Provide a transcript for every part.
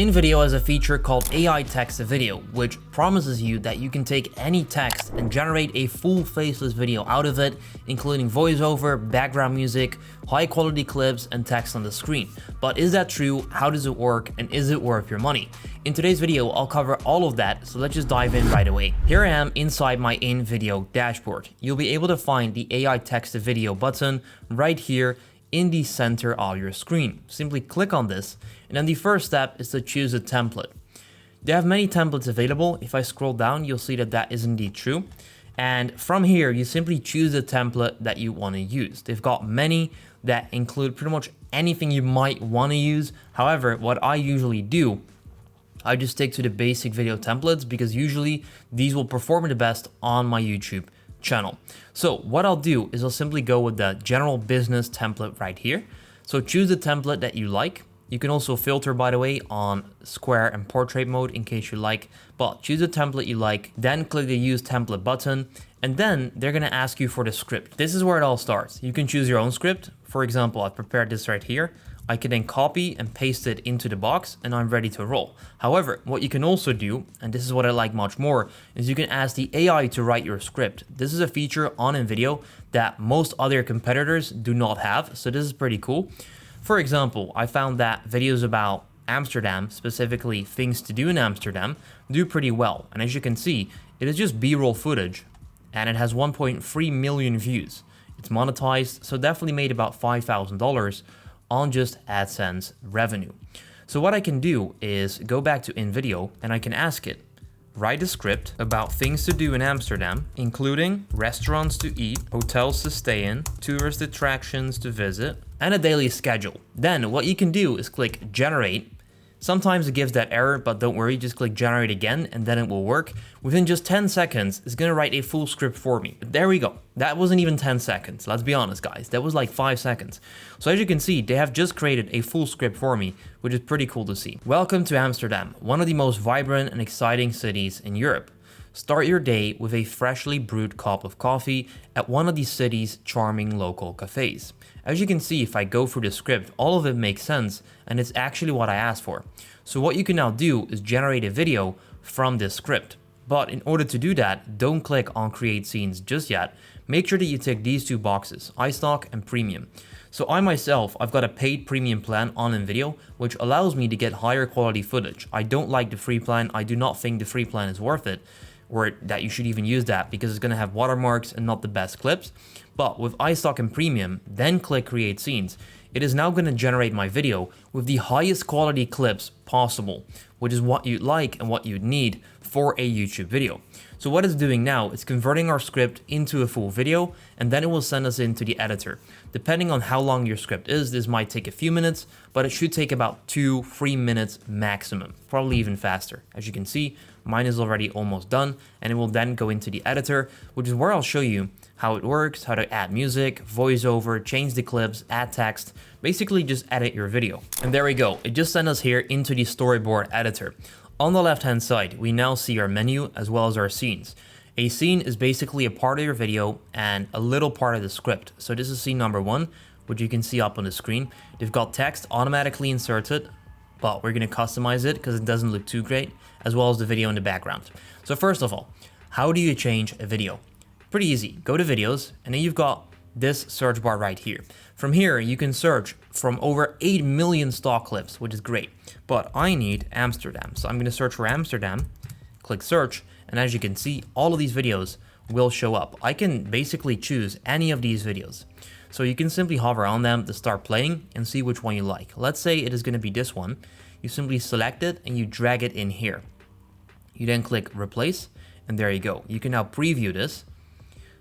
Invideo has a feature called AI text to video, which promises you that you can take any text and generate a full faceless video out of it, including voiceover, background music, high quality clips, and text on the screen. But is that true? How does it work? And is it worth your money? In today's video, I'll cover all of that, so let's just dive in right away. Here I am inside my Invideo dashboard. You'll be able to find the AI text to video button right here in the center of your screen. Simply click on this, and then the first step is to choose a template. They have many templates available. If I scroll down, you'll see that that is indeed true. And from here, you simply choose a template that you want to use. They've got many that include pretty much anything you might want to use. However, what I usually do, I just stick to the basic video templates because usually these will perform the best on my YouTube channel. So what I'll do is I'll simply go with the general business template right here. So choose the template that you like. You can also filter, by the way, on square and portrait mode in case you like, but choose the template you like, then click the use template button, and then they're gonna ask you for the script. This is where it all starts. You can choose your own script. For example, I've prepared this right here. I can then copy and paste it into the box and I'm ready to roll. However, what you can also do, and this is what I like much more, is you can ask the AI to write your script. This is a feature on Invideo that most other competitors do not have, so this is pretty cool. For example, I found that videos about Amsterdam, specifically things to do in Amsterdam, do pretty well. And as you can see, it is just B-roll footage and it has 1.3 million views. It's monetized, so definitely made about $5,000 on just AdSense revenue. So what I can do is go back to Invideo and I can ask it, write a script about things to do in Amsterdam, including restaurants to eat, hotels to stay in, tourist attractions to visit, and a daily schedule. Then what you can do is click generate. Sometimes it gives that error, but don't worry, just click generate again and then it will work. Within just 10 seconds, it's gonna write a full script for me. There we go. That wasn't even 10 seconds. Let's be honest, guys. That was like 5 seconds. So as you can see, they have just created a full script for me, which is pretty cool to see. Welcome to Amsterdam, one of the most vibrant and exciting cities in Europe. Start your day with a freshly brewed cup of coffee at one of the city's charming local cafes. As you can see, if I go through the script, all of it makes sense and it's actually what I asked for. So what you can now do is generate a video from this script. But in order to do that, don't click on create scenes just yet. Make sure that you tick these two boxes, iStock and premium. So I myself, I've got a paid premium plan on Invideo, which allows me to get higher quality footage. I don't like the free plan. I do not think the free plan is worth it, or that you should even use that because it's gonna have watermarks and not the best clips. But with iStock and Premium, then click Create Scenes. It is now gonna generate my video with the highest quality clips possible, which is what you'd like and what you'd need for a YouTube video. So what it's doing now is converting our script into a full video, and then it will send us into the editor. Depending on how long your script is, this might take a few minutes, but it should take about 2-3 minutes maximum, probably even faster. As you can see, mine is already almost done, and it will then go into the editor, which is where I'll show you how it works, how to add music, voiceover, change the clips, add text, basically just edit your video. And there we go, it just sent us here into the storyboard editor. On the left hand side, we now see our menu as well as our scenes. A scene is basically a part of your video and a little part of the script. So this is scene number 1, which you can see up on the screen. They've got text automatically inserted, but we're gonna customize it because it doesn't look too great, as well as the video in the background. So first of all, how do you change a video? Pretty easy, go to videos, and then you've got this search bar right here. From here, you can search from over 8 million stock clips, which is great. But I need Amsterdam. So I'm gonna search for Amsterdam, click search, and as you can see, all of these videos will show up. I can basically choose any of these videos. So you can simply hover on them to start playing and see which one you like. Let's say it is gonna be this one. You simply select it and you drag it in here. You then click replace, and there you go. You can now preview this.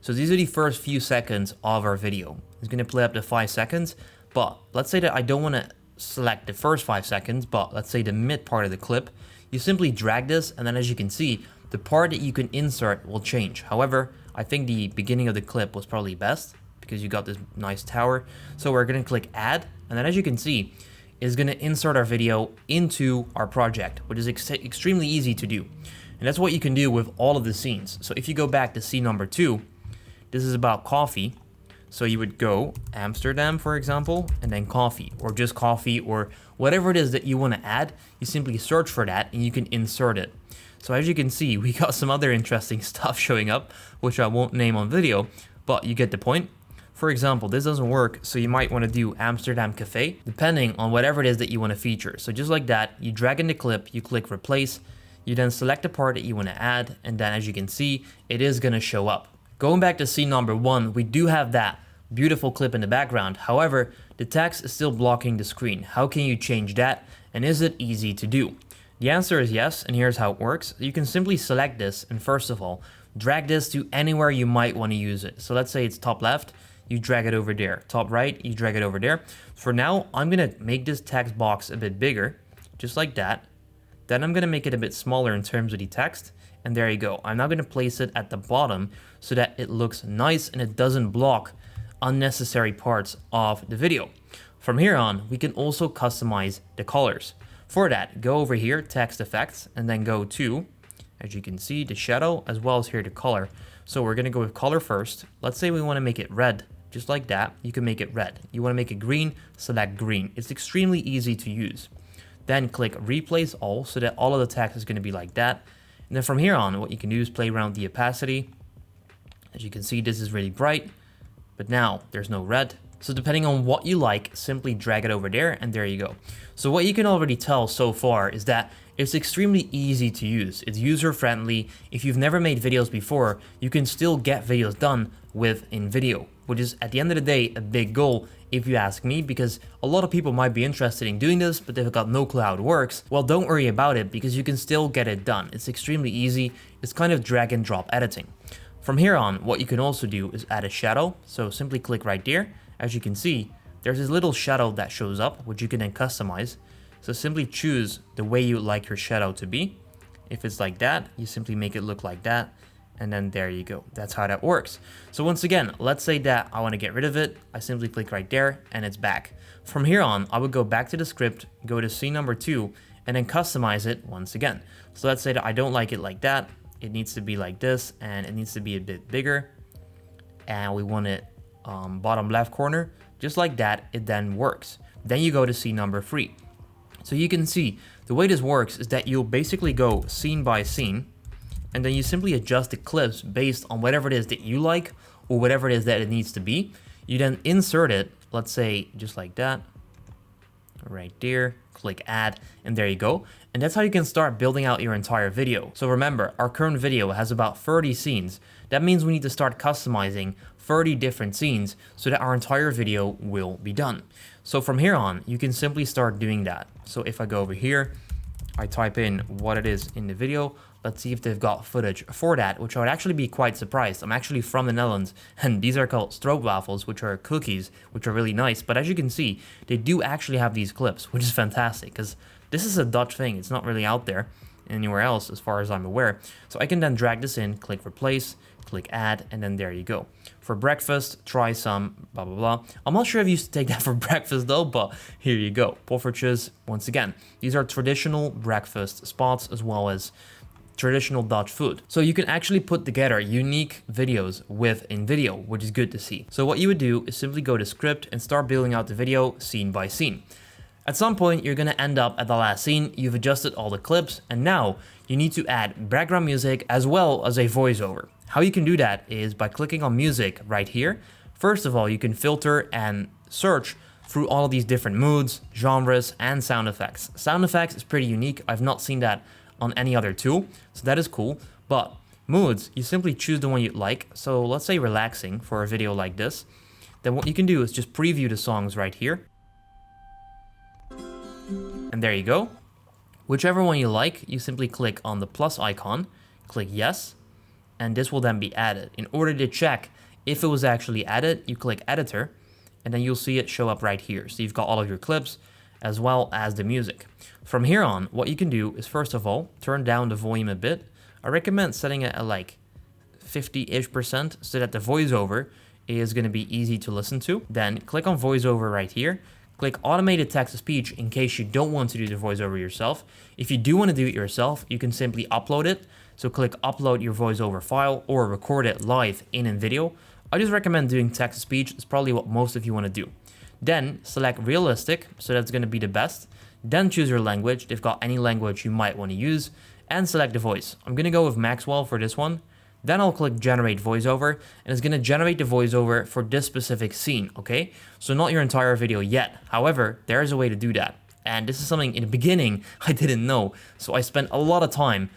So these are the first few seconds of our video. It's gonna play up to 5 seconds, but let's say that I don't wanna select the first 5 seconds, but let's say the mid part of the clip. You simply drag this, and then as you can see, the part that you can insert will change. However, I think the beginning of the clip was probably best because you got this nice tower. So we're gonna click add, and then as you can see, it's gonna insert our video into our project, which is extremely easy to do. And that's what you can do with all of the scenes. So if you go back to scene number 2, this is about coffee. So you would go Amsterdam, for example, and then coffee, or just coffee, or whatever it is that you want to add. You simply search for that and you can insert it. So as you can see, we got some other interesting stuff showing up, which I won't name on video, but you get the point. For example, this doesn't work, so you might want to do Amsterdam Cafe, depending on whatever it is that you want to feature. So just like that, you drag in the clip, you click replace, you then select the part that you want to add, and then as you can see, it is going to show up. Going back to scene number 1, we do have that beautiful clip in the background. However, the text is still blocking the screen. How can you change that? And is it easy to do? The answer is yes, and here's how it works. You can simply select this, and first of all, drag this to anywhere you might want to use it. So let's say it's top left, you drag it over there. Top right, you drag it over there. For now, I'm gonna make this text box a bit bigger, just like that. Then I'm gonna make it a bit smaller in terms of the text, and there you go. I'm now gonna place it at the bottom so that it looks nice and it doesn't block unnecessary parts of the video. From here on, we can also customize the colors. For that, go over here, text effects, and then go to, as you can see, the shadow, as well as here the color. So we're gonna go with color first. Let's say we wanna make it red, just like that. You can make it red. You wanna make it green, select green. It's extremely easy to use. Then click replace all so that all of the text is gonna be like that. And then from here on, what you can do is play around with the opacity. As you can see, this is really bright, but now there's no red. So depending on what you like, simply drag it over there and there you go. So what you can already tell so far is that it's extremely easy to use. It's user-friendly. If you've never made videos before, you can still get videos done with Invideo, which is at the end of the day a big goal if you ask me, because a lot of people might be interested in doing this, but they've got no clue how it works. Well, don't worry about it because you can still get it done. It's extremely easy. It's kind of drag and drop editing. From here on, what you can also do is add a shadow. So simply click right there. As you can see, there's this little shadow that shows up, which you can then customize. So simply choose the way you would like your shadow to be. If it's like that, you simply make it look like that. And then there you go. That's how that works. So once again, let's say that I want to get rid of it. I simply click right there and it's back. From here on, I would go back to the script, go to scene number 2, and then customize it once again. So let's say that I don't like it like that. It needs to be like this, and it needs to be a bit bigger. And we want it bottom left corner. Just like that, it then works. Then you go to scene number 3. So you can see the way this works is that you'll basically go scene by scene, and then you simply adjust the clips based on whatever it is that you like or whatever it is that it needs to be. You then insert it, let's say just like that, right there, click add, and there you go. And that's how you can start building out your entire video. So remember, our current video has about 30 scenes. That means we need to start customizing 30 different scenes so that our entire video will be done. So from here on, you can simply start doing that. So if I go over here, I type in what it is in the video. Let's see if they've got footage for that, which I would actually be quite surprised. I'm actually from the Netherlands, and these are called stroopwafels, which are cookies, which are really nice. But as you can see, they do actually have these clips, which is fantastic, because this is a Dutch thing. It's not really out there anywhere else, as far as I'm aware. So I can then drag this in, click replace, click add, and then there you go. For breakfast, try some blah, blah, blah. I'm not sure if you used to take that for breakfast though, but here you go. Poffertjes, once again, these are traditional breakfast spots as well as traditional Dutch food. So you can actually put together unique videos with Invideo, which is good to see. So what you would do is simply go to script and start building out the video scene by scene. At some point, you're gonna end up at the last scene, you've adjusted all the clips, and now you need to add background music as well as a voiceover. How you can do that is by clicking on music right here. First of all, you can filter and search through all of these different moods, genres, and sound effects. Sound effects is pretty unique. I've not seen that on any other tool, so that is cool. But moods, you simply choose the one you'd like. So let's say relaxing for a video like this. Then what you can do is just preview the songs right here. And there you go. Whichever one you like, you simply click on the plus icon, click yes, and this will then be added. In order to check if it was actually added, you click editor, and then you'll see it show up right here. So you've got all of your clips as well as the music. From here on, what you can do is first of all, turn down the volume a bit. I recommend setting it at like 50-ish% so that the voiceover is gonna be easy to listen to. Then click on voiceover right here. Click automated text-to-speech in case you don't want to do the voiceover yourself. If you do want to do it yourself, you can simply upload it. So click upload your voiceover file or record it live in Invideo. I just recommend doing text-to-speech. It's probably what most of you want to do. Then select realistic, so that's going to be the best. Then choose your language. They've got any language you might want to use, and select the voice. I'm going to go with Maxwell for this one. Then I'll click generate voiceover, and it's going to generate the voiceover for this specific scene, okay? So not your entire video yet. However, there is a way to do that. And this is something in the beginning I didn't know. So I spent a lot of time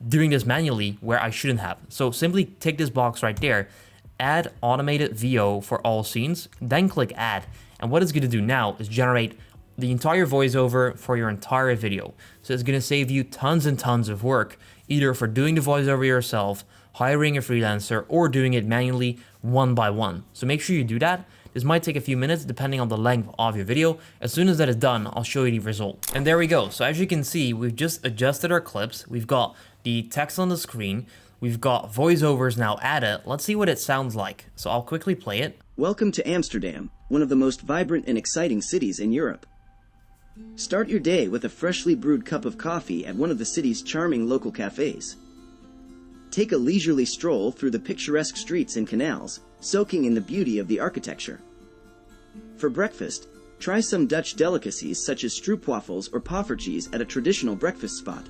doing this manually where I shouldn't have. So simply take this box right there, add automated VO for all scenes, then click add. And what it's going to do now is generate the entire voiceover for your entire video. So it's going to save you tons and tons of work, either for doing the voiceover yourself, hiring a freelancer, or doing it manually one by one. So make sure you do that. This might take a few minutes depending on the length of your video. As soon as that is done, I'll show you the result. And there we go. So as you can see, we've just adjusted our clips. We've got the text on the screen. We've got voiceovers now added. Let's see what it sounds like. So I'll quickly play it. Welcome to Amsterdam, one of the most vibrant and exciting cities in Europe. Start your day with a freshly brewed cup of coffee at one of the city's charming local cafes. Take a leisurely stroll through the picturesque streets and canals, soaking in the beauty of the architecture. For breakfast, try some Dutch delicacies such as stroopwafels or poffertjes at a traditional breakfast spot.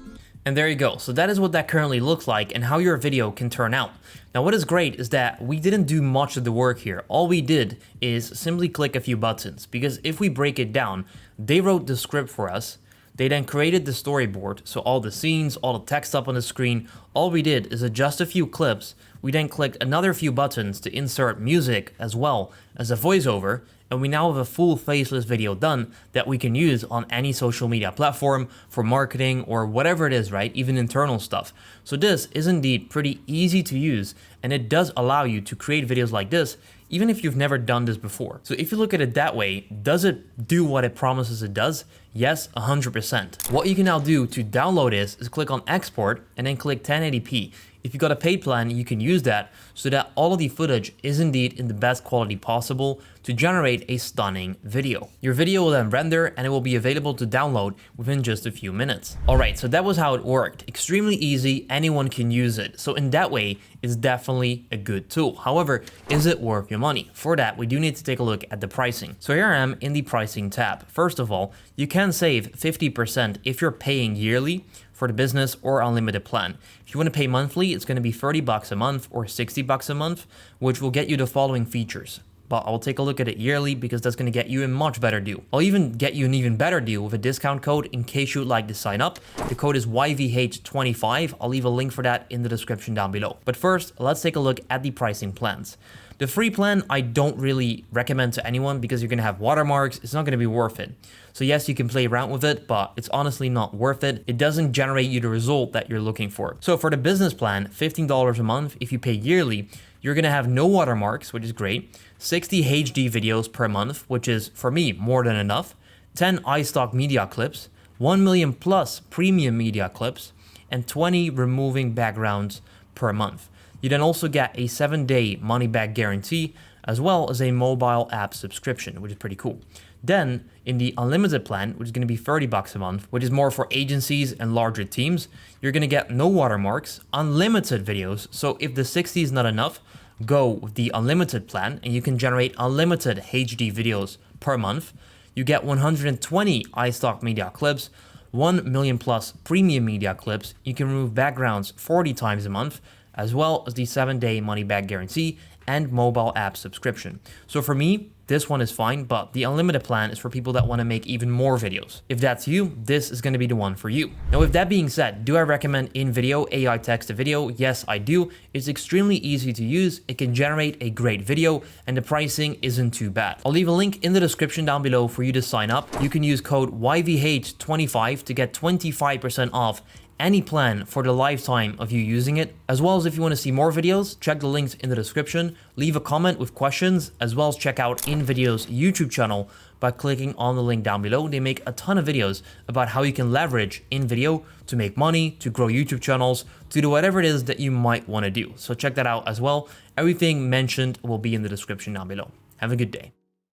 And there you go. So that is what that currently looks like and how your video can turn out. Now what is great is that we didn't do much of the work here. All we did is simply click a few buttons, because if we break it down, they wrote the script for us. They then created the storyboard, so all the scenes, all the text up on the screen. All we did is adjust a few clips. We then clicked another few buttons to insert music as well as a voiceover, and we now have a full faceless video done that we can use on any social media platform for marketing or whatever it is, right? Even internal stuff. So this is indeed pretty easy to use, and it does allow you to create videos like this even if you've never done this before. So if you look at it that way, does it do what it promises it does? Yes, 100%. What you can now do to download this is click on export and then click 1080p. If you got a paid plan, you can use that so that all of the footage is indeed in the best quality possible to generate a stunning video. Your video will then render and it will be available to download within just a few minutes. All right, so that was how it worked. Extremely easy, anyone can use it. So in that way, it's definitely a good tool. However, is it worth your money? For that, we do need to take a look at the pricing. So here I am in the pricing tab. First of all, you can save 50% if you're paying yearly for the business or unlimited plan. If you want to pay monthly, it's going to be 30 bucks a month or 60 bucks a month, which will get you the following features. But I'll take a look at it yearly because that's going to get you a much better deal. I'll even get you an even better deal with a discount code in case you'd like to sign up. The code is YVH25. I'll leave a link for that in the description down below. But first, let's take a look at the pricing plans. The free plan, I don't really recommend to anyone because you're going to have watermarks. It's not going to be worth it. So yes, you can play around with it, but it's honestly not worth it. It doesn't generate you the result that you're looking for. So for the business plan, $15 a month, if you pay yearly, you're going to have no watermarks, which is great, 60 HD videos per month, which is, for me, more than enough, 10 iStock media clips, 1 million plus premium media clips, and 20 removing backgrounds per month. You then also get a 7-day money-back guarantee, as well as a mobile app subscription, which is pretty cool. Then, in the unlimited plan, which is going to be 30 bucks a month, which is more for agencies and larger teams, you're going to get no watermarks, unlimited videos. So if the 60 is not enough, go with the unlimited plan and you can generate unlimited HD videos per month. You get 120 iStock media clips, 1 million plus premium media clips. You can remove backgrounds 40 times a month, as well as the 7-day money-back guarantee and mobile app subscription. So for me, this one is fine, but the unlimited plan is for people that want to make even more videos. If that's you, this is going to be the one for you. Now, with that being said, do I recommend Invideo AI text to video? Yes, I do. It's extremely easy to use. It can generate a great video and the pricing isn't too bad. I'll leave a link in the description down below for you to sign up. You can use code YVH25 to get 25% off any plan for the lifetime of you using it. As well as if you want to see more videos, check the links in the description, leave a comment with questions, as well as check out Invideo's YouTube channel by clicking on the link down below. They make a ton of videos about how you can leverage Invideo to make money, to grow YouTube channels, to do whatever it is that you might want to do. So check that out as well. Everything mentioned will be in the description down below. Have a good day.